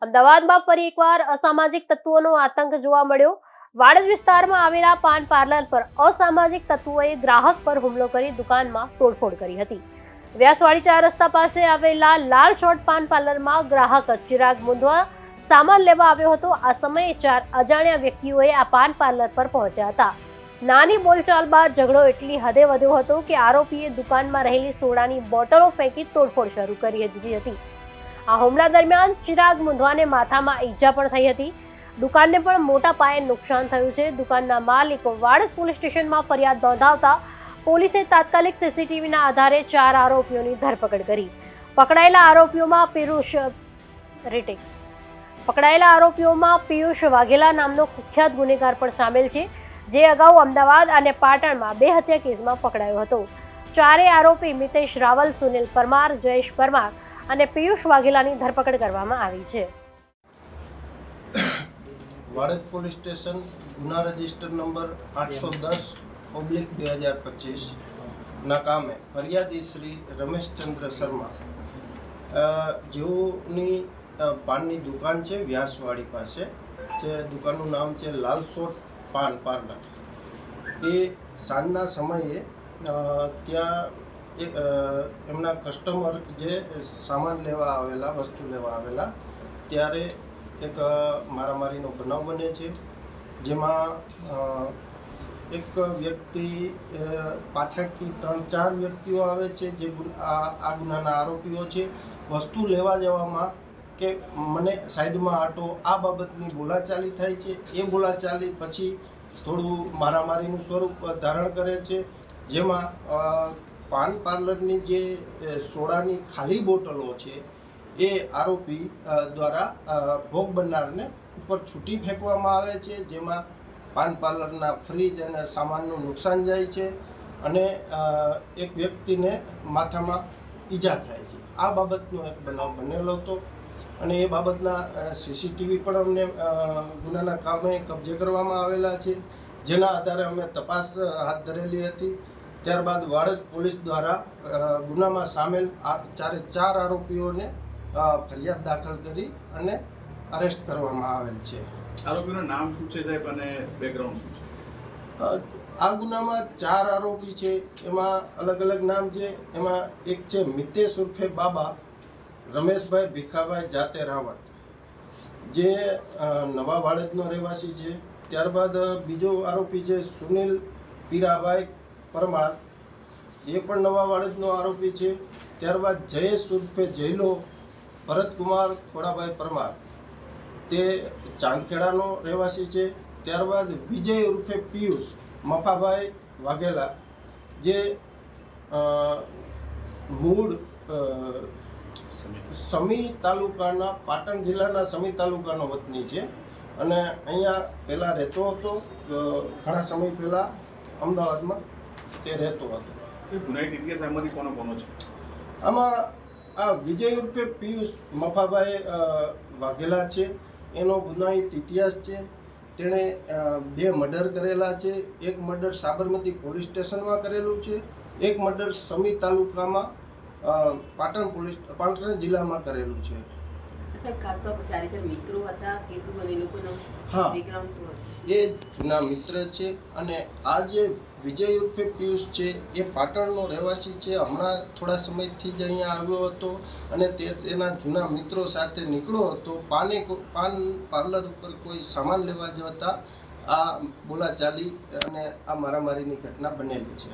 અમદાવાદમાં ફરી એકવાર અસામાજિક તત્વોનો આતંક જોવા મળ્યો। વાડજ વિસ્તારમાં આવેલા પાન પાર્લર પર અસામાજિક તત્વોએ ગ્રાહક પર હુમલો કરી દુકાનમાં તોડફોડ કરી હતી। વ્યાસવાડી 4 રસ્તા પાસે આવેલા લાલ શોર્ટ પાન પાર્લરમાં ગ્રાહક ચિરાગ મુંદવા સામાન લેવા આવ્યો હતો। આ સમયે 4 અજાણ્યા વ્યક્તિઓએ આ પાન પાર્લર પર પહોંચ્યા હતા। નાની બોલચાલ બાદ ઝઘડો એટલી હદે વધ્યો હતો કે આરોપીએ દુકાનમાં રહેલી સોડાની બોટલો ફેંકી તોડફોડ શરૂ કરી દીધી હતી। આ હુમલા દરમિયાન ચિરાગ મુંદવાને માથામાં ઈજા પણ થઈ હતી। દુકાનને પણ મોટા પાયે નુકસાન થયું છે। દુકાનના માલિકો વાડજ પોલીસ સ્ટેશનમાં ફરિયાદ નોંધાવતા પોલીસે તાત્કાલિક સીસીટીવીના આધારે 4 આરોપીઓની ધરપકડ કરી। પકડાયેલા આરોપીઓમાં પિયુષ વાઘેલા નામનો કુખ્યાત ગુનેગાર પણ સામેલ છે, જે અગાઉ અમદાવાદ અને પાટણમાં 2 હત્યા કેસમાં પકડાયો હતો। 4 આરોપી મિતેશ રાવલ, સુનિલ પરમાર, જયેશ પરમાર અને પિયુષ વાઘેલાની ધરપકડ કરવામાં આવી છે। વાડજ પોલીસ સ્ટેશન ગુના રજિસ્ટર નંબર 810/2025 ના કામે ફરિયાદી શ્રી રમેશચંદ્ર શર્મા જેઓની પાનની દુકાન છે વ્યાસવાડી પાસે, જે દુકાનનું નામ છે લાલ શોર્ટ પાન પાર્લર। એ સાંજના સમયે ત્યાં એમના કસ્ટમર જે સામાન લેવા આવેલા, વસ્તુ લેવા આવેલા, ત્યારે એક મારામારીનો બનાવ બને છે, જેમાં એક વ્યક્તિ પાછળથી 3-4 વ્યક્તિઓ આવે છે, જે આ ગુનાના આરોપીઓ છે। વસ્તુ લેવા જવામાં કે મને સાઈડમાં આટો, આ બાબતની બોલાચાલી થાય છે। એ બોલાચાલી પછી થોડું મારામારીનું સ્વરૂપ ધારણ કરે છે, જેમાં પાન પાર્લરની જે સોડાની ખાલી બોટલો છે એ આરોપી દ્વારા ભોગ બનનારને ઉપર છૂટી ફેંકવામાં આવે છે, જેમાં પાન પાર્લરના ફ્રીજ અને સામાનનું નુકસાન જાય છે અને એક વ્યક્તિને માથામાં ઈજા થાય છે। આ બાબતનો એક બનાવ બનેલો હતો અને એ બાબતના સીસીટીવી પણ અમને ગુનાના કામે કબજે કરવામાં આવેલા છે, જેના આધારે અમે તપાસ હાથ ધરેલી હતી। ત્યારબાદ વાડજ પોલીસ દ્વારા ગુનામાં સામેલ 4 આરોપીઓને ફરિયાદ દાખલ કરી અને અરેસ્ટ કરવામાં આવેલ છે। આરોપીનું નામ શું છે સાહેબ અને બેકગ્રાઉન્ડ શું છે? આ ગુનામાં 4 આરોપી છે, એમાં અલગ અલગ નામ છે। એમાં એક છે મિતેશ ઉર્ફે બાબા, રમેશભાઈ ભીખાભાઈ જાતે રાવત, જે નવા વાડજનો રહેવાસી છે। ત્યારબાદ બીજો આરોપી છે સુનિલ પીરાભાઈ પરમાર, એ પણ નવા વાડજનો આરોપી છે। ત્યારબાદ જયેશ ઉર્ફે જયલો ભરતકુમાર ખોડાભાઈ પરમાર, તે ચાંદખેડાનો રહેવાસી છે। ત્યારબાદ વિજય ઉર્ફે પિયુષ મફાભાઈ વાઘેલા, જે મૂળ સમી તાલુકાના, પાટણ જિલ્લાના સમી તાલુકાનો વતની છે અને અહીંયા પહેલાં રહેતો હતો, ઘણા સમય પહેલાં અમદાવાદમાં તે રહેતો હતો। ગુનાહિત ઇતિહાસ આમાંથી કોનો છે? આમાં આ વિજય ઉર્ફે પિયુષ મફાભાઈ વાઘેલા છે, એનો ગુનાહિત ઇતિહાસ છે। તેણે 2 મર્ડર કરેલા છે। એક મર્ડર સાબરમતી પોલીસ સ્ટેશનમાં કરેલું છે, એક મર્ડર સમી તાલુકામાં પાટણ જિલ્લામાં કરેલું છે। મિત્રો હતા કે શું એ લોકોનો બેકગ્રાઉન્ડ શું હતું? એ જૂના મિત્ર છે અને આ જે વિજય ઉર્ફે પિયુષ છે એ પાટણનો રહેવાસી છે। હમણાં થોડા સમયથી જ અહીંયા આવ્યો હતો અને તે તેના જૂના મિત્રો સાથે નીકળ્યો હતો। પાન પાર્લર ઉપર કોઈ સામાન લેવા જતા આ બોલાચાલી અને આ મારામારીની ઘટના બનેલી છે।